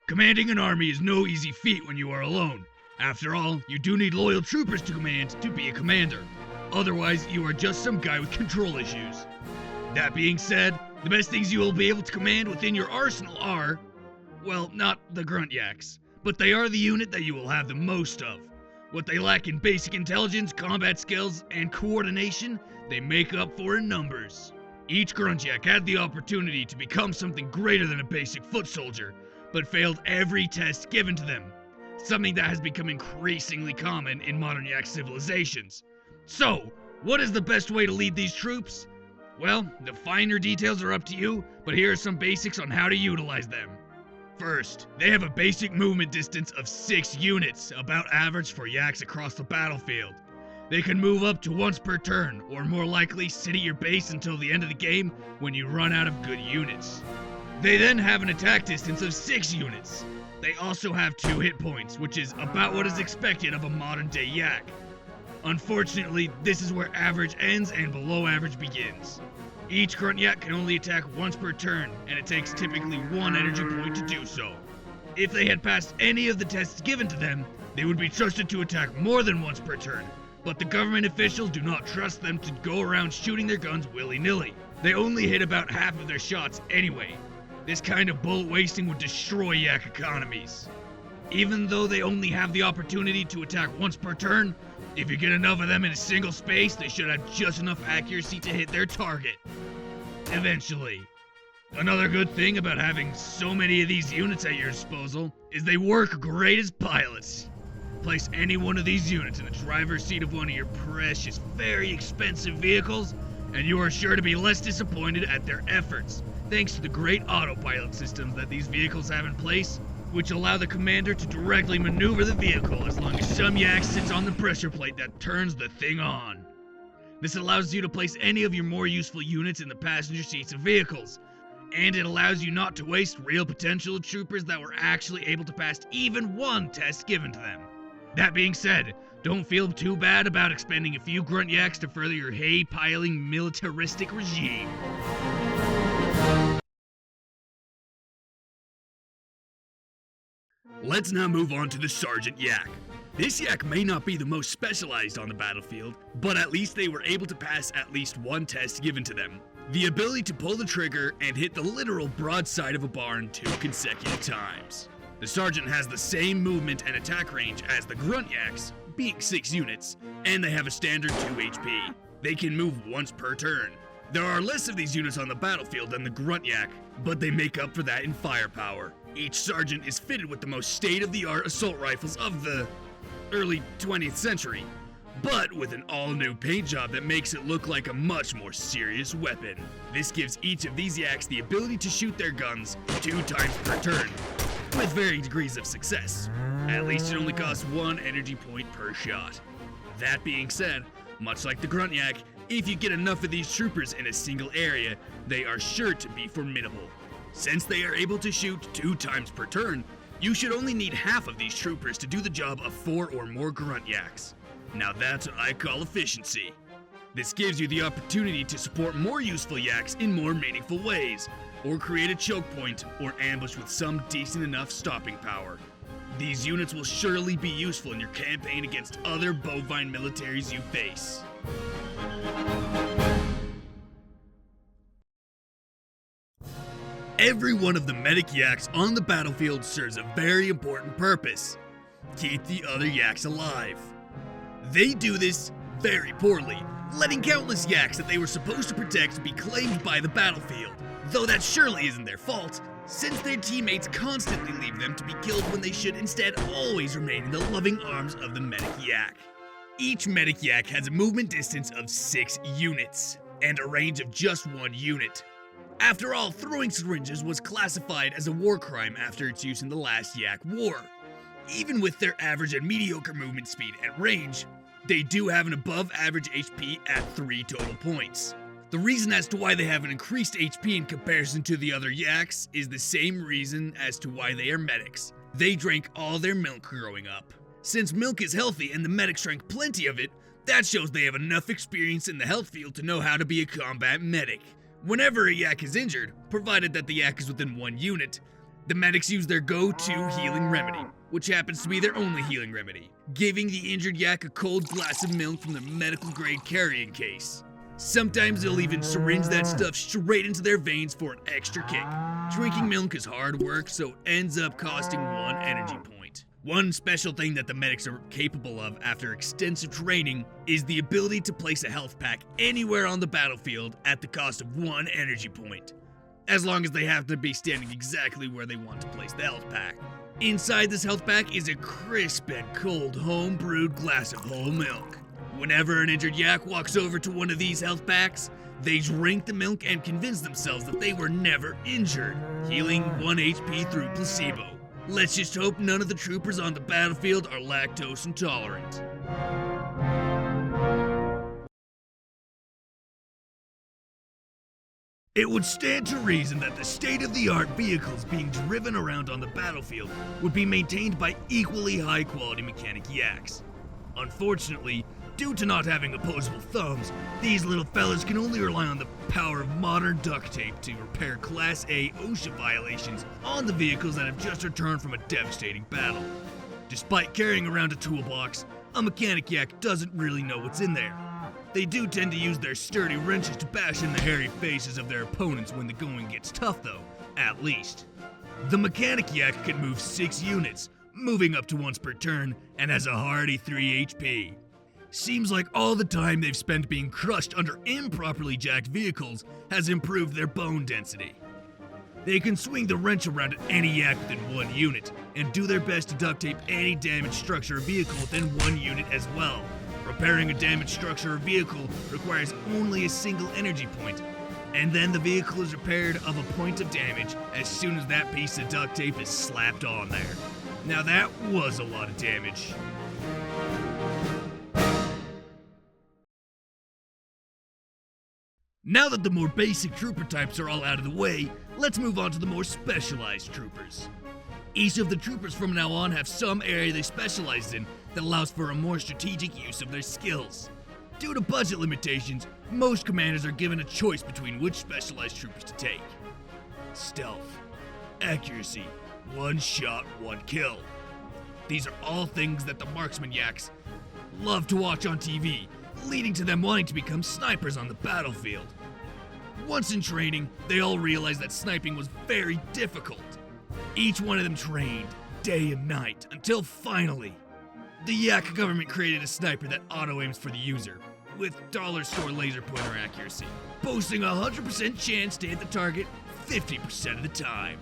Commanding an army is no easy feat when you are alone. After all, you do need loyal troopers to command to be a commander. Otherwise, you are just some guy with control issues. That being said, the best things you will be able to command within your arsenal are, well, not the grunt yaks, but they are the unit that you will have the most of. What they lack in basic intelligence, combat skills, and coordination, they make up for in numbers. Each grunt yak had the opportunity to become something greater than a basic foot soldier, but failed every test given to them. Something that has become increasingly common in modern yak civilizations. So, what is the best way to lead these troops? Well, the finer details are up to you, but here are some basics on how to utilize them. First, they have a basic movement distance of 6 units, about average for yaks across the battlefield. They can move up to once per turn, or more likely sit at your base until the end of the game when you run out of good units. They then have an attack distance of 6 units. They also have 2 hit points, which is about what is expected of a modern day yak. Unfortunately, this is where average ends and below average begins. Each grunt yak can only attack once per turn, and it takes typically 1 energy point to do so. If they had passed any of the tests given to them, they would be trusted to attack more than once per turn, but the government officials do not trust them to go around shooting their guns willy-nilly. They only hit about half of their shots anyway. This kind of bullet wasting would destroy yak economies. Even though they only have the opportunity to attack once per turn, if you get enough of them in a single space, they should have just enough accuracy to hit their target. Eventually. Another good thing about having so many of these units at your disposal is they work great as pilots. Place any one of these units in the driver's seat of one of your precious, very expensive vehicles, and you are sure to be less disappointed at their efforts, thanks to the great autopilot systems that these vehicles have in place, which allow the commander to directly maneuver the vehicle as long as some yak sits on the pressure plate that turns the thing on. This allows you to place any of your more useful units in the passenger seats of vehicles, and it allows you not to waste real potential troopers that were actually able to pass even one test given to them. That being said, don't feel too bad about expending a few grunt yaks to further your hay-piling militaristic regime. Let's now move on to the Sergeant Yak. This yak may not be the most specialized on the battlefield, but at least they were able to pass at least one test given to them. The ability to pull the trigger and hit the literal broadside of a barn 2 consecutive times. The Sergeant has the same movement and attack range as the Grunt Yaks, being 6 units, and they have a standard 2 HP. They can move once per turn. There are less of these units on the battlefield than the Grunt Yak, but they make up for that in firepower. Each Sergeant is fitted with the most state-of-the-art assault rifles of the early 20th century, but with an all-new paint job that makes it look like a much more serious weapon. This gives each of these yaks the ability to shoot their guns 2 times per turn, with varying degrees of success. At least it only costs 1 energy point per shot. That being said, much like the Grunt Yak, if you get enough of these troopers in a single area, they are sure to be formidable. Since they are able to shoot 2 times per turn, you should only need half of these troopers to do the job of 4 or more Grunt Yaks. Now that's what I call efficiency. This gives you the opportunity to support more useful yaks in more meaningful ways, or create a choke point or ambush with some decent enough stopping power. These units will surely be useful in your campaign against other bovine militaries you face. Every one of the medic yaks on the battlefield serves a very important purpose: keep the other yaks alive. They do this very poorly, letting countless yaks that they were supposed to protect be claimed by the battlefield, though that surely isn't their fault, since their teammates constantly leave them to be killed when they should instead always remain in the loving arms of the medic yak. Each medic yak has a movement distance of 6 units, and a range of just 1 unit. After all, throwing syringes was classified as a war crime after its use in the last Yak War. Even with their average and mediocre movement speed and range, they do have an above average HP at 3 total points. The reason as to why they have an increased HP in comparison to the other yaks is the same reason as to why they are medics. They drank all their milk growing up. Since milk is healthy and the medics drank plenty of it, that shows they have enough experience in the health field to know how to be a combat medic. Whenever a yak is injured, provided that the yak is within 1 unit, The medics use their go-to healing remedy, which happens to be their only healing remedy, giving the injured yak a cold glass of milk from their medical-grade carrying case. Sometimes they'll even syringe that stuff straight into their veins for an extra kick. Drinking milk is hard work, so ends up costing 1 energy point. One special thing that the medics are capable of after extensive training is the ability to place a health pack anywhere on the battlefield at the cost of 1 energy point, as long as they have to be standing exactly where they want to place the health pack. Inside this health pack is a crisp and cold home-brewed glass of whole milk. Whenever an injured yak walks over to one of these health packs, they drink the milk and convince themselves that they were never injured, healing 1 HP through placebo. Let's just hope none of the troopers on the battlefield are lactose intolerant. It would stand to reason that the state-of-the-art vehicles being driven around on the battlefield would be maintained by equally high-quality mechanic yaks. Unfortunately, due to not having opposable thumbs, these little fellas can only rely on the power of modern duct tape to repair Class A OSHA violations on the vehicles that have just returned from a devastating battle. Despite carrying around a toolbox, a mechanic yak doesn't really know what's in there. They do tend to use their sturdy wrenches to bash in the hairy faces of their opponents when the going gets tough though, at least. The mechanic yak can move 6 units, moving up to once per turn, and has a hearty 3 HP. Seems like all the time they've spent being crushed under improperly jacked vehicles has improved their bone density. They can swing the wrench around at any yak within 1 unit, and do their best to duct tape any damaged structure or vehicle within 1 unit as well. Repairing a damaged structure or vehicle requires only a single energy point, and then the vehicle is repaired of a point of damage as soon as that piece of duct tape is slapped on there. Now that was a lot of damage. Now that the more basic trooper types are all out of the way, let's move on to the more specialized troopers. Each of the troopers from now on have some area they specialize in that allows for a more strategic use of their skills. Due to budget limitations, most commanders are given a choice between which specialized troopers to take. Stealth, accuracy, 1 shot, 1 kill. These are all things that the marksman yaks love to watch on TV, leading to them wanting to become snipers on the battlefield. Once in training, they all realized that sniping was very difficult. Each one of them trained, day and night, until finally, the Yak government created a sniper that auto-aims for the user, with dollar store laser pointer accuracy, boasting a 100% chance to hit the target 50% of the time.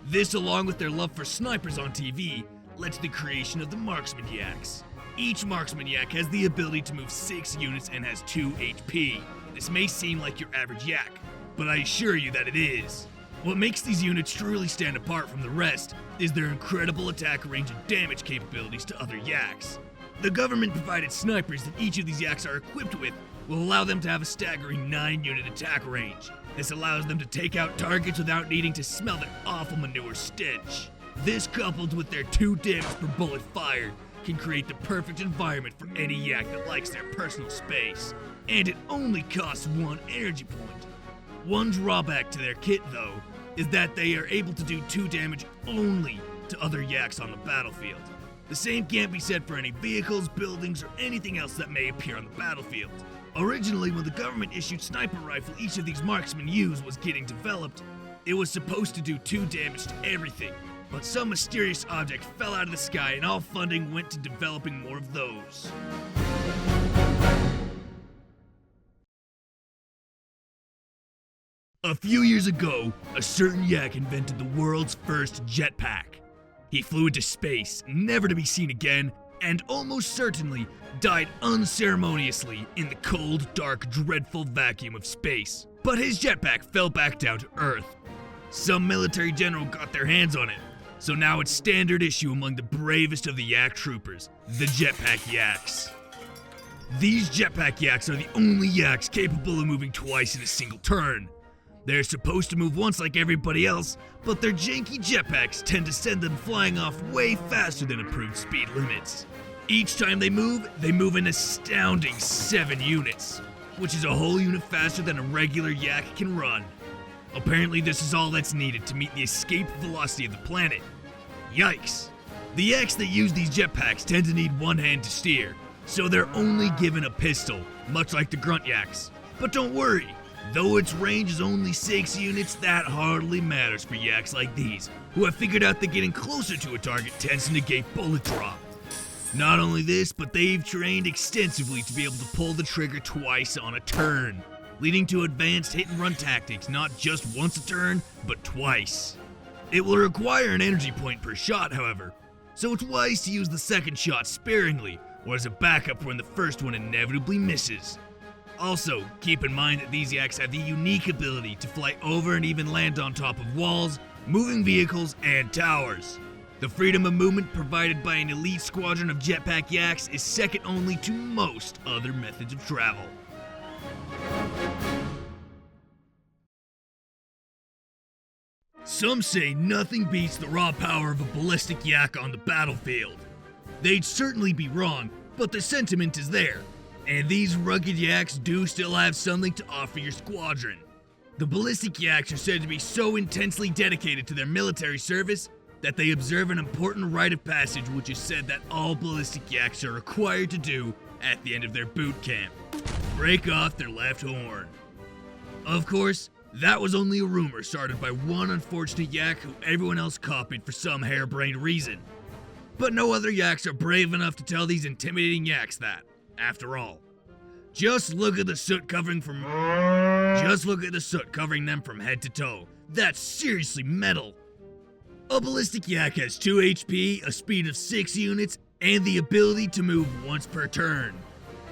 This, along with their love for snipers on TV, led to the creation of the marksman yaks. Each marksman yak has the ability to move 6 units and has 2 HP. This may seem like your average yak, but I assure you that it is. What makes these units truly stand apart from the rest is their incredible attack range and damage capabilities to other yaks. The government-provided snipers that each of these yaks are equipped with will allow them to have a staggering 9-unit attack range. This allows them to take out targets without needing to smell their awful manure stench. This, coupled with their 2 damage per bullet fired, can create the perfect environment for any yak that likes their personal space. And it only costs 1 energy point. One drawback to their kit, though, is that they are able to do 2 damage only to other yaks on the battlefield. The same can't be said for any vehicles, buildings, or anything else that may appear on the battlefield. Originally, when the government issued sniper rifle each of these marksmen use was getting developed, it was supposed to do 2 damage to everything, but some mysterious object fell out of the sky and all funding went to developing more of those. A few years ago, a certain yak invented the world's first jetpack. He flew into space, never to be seen again, and almost certainly died unceremoniously in the cold, dark, dreadful vacuum of space. But his jetpack fell back down to Earth. Some military general got their hands on it, so now it's standard issue among the bravest of the yak troopers, the jetpack yaks. These jetpack yaks are the only yaks capable of moving twice in a single turn. They're supposed to move once like everybody else, but their janky jetpacks tend to send them flying off way faster than approved speed limits. Each time they move an astounding 7 units, which is a whole unit faster than a regular yak can run. Apparently this is all that's needed to meet the escape velocity of the planet. Yikes. The yaks that use these jetpacks tend to need one hand to steer, so they're only given a pistol, much like the grunt yaks. But don't worry, though its range is only 6 units, that hardly matters for yaks like these, who have figured out that getting closer to a target tends to negate bullet drop. Not only this, but they've trained extensively to be able to pull the trigger twice on a turn, leading to advanced hit and run tactics, not just once a turn, but twice. It will require an energy point per shot, however, so it's wise to use the second shot sparingly, or as a backup when the first one inevitably misses. Also, keep in mind that these yaks have the unique ability to fly over and even land on top of walls, moving vehicles, and towers. The freedom of movement provided by an elite squadron of jetpack yaks is second only to most other methods of travel. Some say nothing beats the raw power of a ballistic yak on the battlefield. They'd certainly be wrong, but the sentiment is there, and these rugged yaks do still have something to offer your squadron. The ballistic yaks are said to be so intensely dedicated to their military service that they observe an important rite of passage which is said that all ballistic yaks are required to do at the end of their boot camp: break off their left horn. Of course, that was only a rumor started by one unfortunate yak who everyone else copied for some harebrained reason. But no other yaks are brave enough to tell these intimidating yaks that, after all. Just look at the soot covering them from head to toe. That's seriously metal. A ballistic yak has 2 HP, a speed of 6 units, and the ability to move once per turn.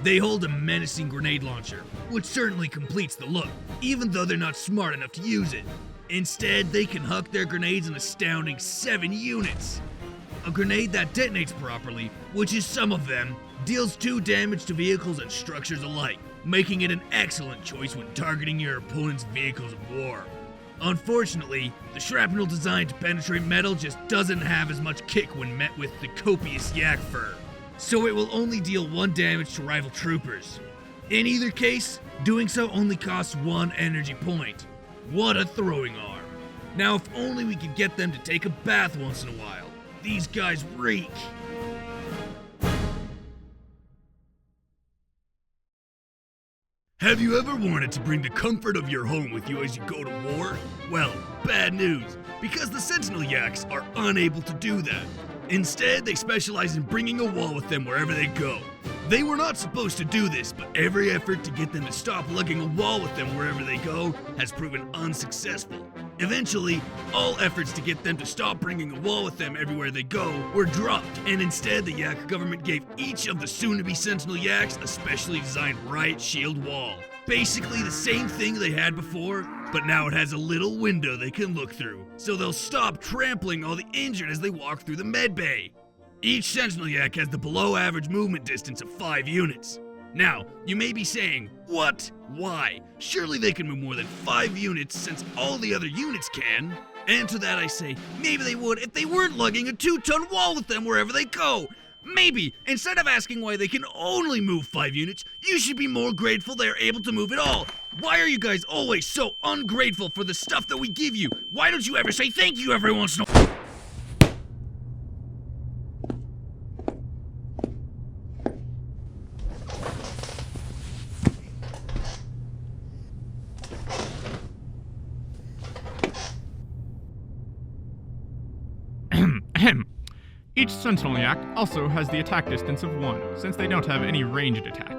They hold a menacing grenade launcher, which certainly completes the look, even though they're not smart enough to use it. Instead, they can huck their grenades an astounding 7 units. A grenade that detonates properly, which is some of them, deals 2 damage to vehicles and structures alike, making it an excellent choice when targeting your opponent's vehicles of war. Unfortunately, the shrapnel designed to penetrate metal just doesn't have as much kick when met with the copious yak fur, so it will only deal 1 damage to rival troopers. In either case, doing so only costs 1 energy point. What a throwing arm. Now if only we could get them to take a bath once in a while. These guys reek. Have you ever wanted to bring the comfort of your home with you as you go to war? Well, bad news, because the Sentinel Yaks are unable to do that. Instead, they specialize in bringing a wall with them wherever they go. They were not supposed to do this, but every effort to get them to stop lugging a wall with them wherever they go has proven unsuccessful. Eventually, all efforts to get them to stop bringing a wall with them everywhere they go were dropped, and instead the Yak government gave each of the soon-to-be Sentinel Yaks a specially designed riot shield wall. Basically the same thing they had before, but now it has a little window they can look through, so they'll stop trampling all the injured as they walk through the med bay. Each Sentinel Yak has the below-average movement distance of 5 units. Now, you may be saying, what? Why? Surely they can move more than 5 units since all the other units can. And to that I say, maybe they would if they weren't lugging a 2-ton wall with them wherever they go. Maybe, instead of asking why they can only move 5 units, you should be more grateful they are able to move at all. Why are you guys always so ungrateful for the stuff that we give you? Why don't you ever say thank you every once in a while? Each Sentinel Yak also has the attack distance of 1, since they don't have any ranged attack.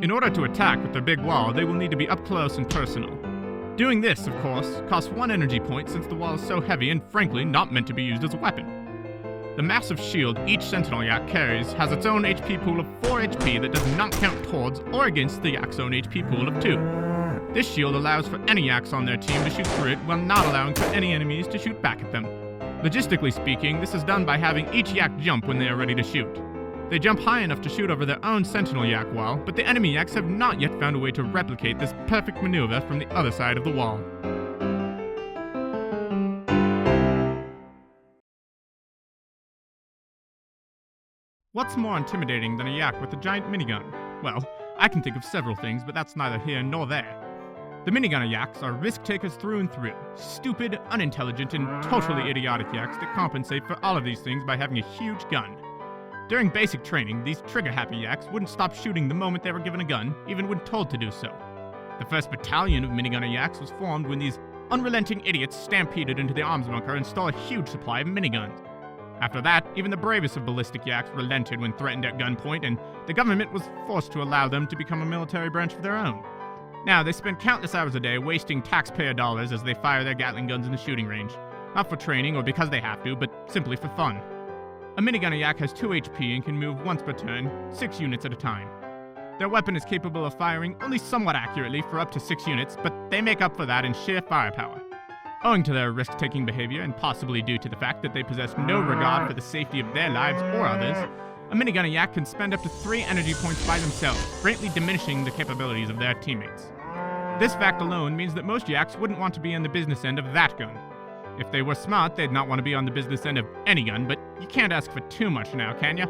In order to attack with their big wall, they will need to be up close and personal. Doing this, of course, costs 1 energy point since the wall is so heavy and frankly not meant to be used as a weapon. The massive shield each Sentinel Yak carries has its own HP pool of 4 HP that does not count towards or against the Yak's own HP pool of 2. This shield allows for any Yaks on their team to shoot through it while not allowing for any enemies to shoot back at them. Logistically speaking, this is done by having each Yak jump when they are ready to shoot. They jump high enough to shoot over their own Sentinel Yak wall, but the enemy Yaks have not yet found a way to replicate this perfect maneuver from the other side of the wall. What's more intimidating than a Yak with a giant minigun? Well, I can think of several things, but that's neither here nor there. The minigunner yaks are risk takers through and through. Stupid, unintelligent, and totally idiotic yaks that compensate for all of these things by having a huge gun. During basic training, these trigger-happy yaks wouldn't stop shooting the moment they were given a gun, even when told to do so. The first battalion of minigunner yaks was formed when these unrelenting idiots stampeded into the arms bunker and stole a huge supply of miniguns. After that, even the bravest of ballistic yaks relented when threatened at gunpoint, and the government was forced to allow them to become a military branch of their own. Now, they spend countless hours a day wasting taxpayer dollars as they fire their Gatling guns in the shooting range. Not for training or because they have to, but simply for fun. A minigunner yak has 2 HP and can move once per turn, 6 units at a time. Their weapon is capable of firing only somewhat accurately for up to 6 units, but they make up for that in sheer firepower. Owing to their risk-taking behavior, and possibly due to the fact that they possess no regard for the safety of their lives or others, a minigunner yak can spend up to 3 energy points by themselves, greatly diminishing the capabilities of their teammates. This fact alone means that most yaks wouldn't want to be on the business end of that gun. If they were smart, they'd not want to be on the business end of any gun, but you can't ask for too much now, can ya?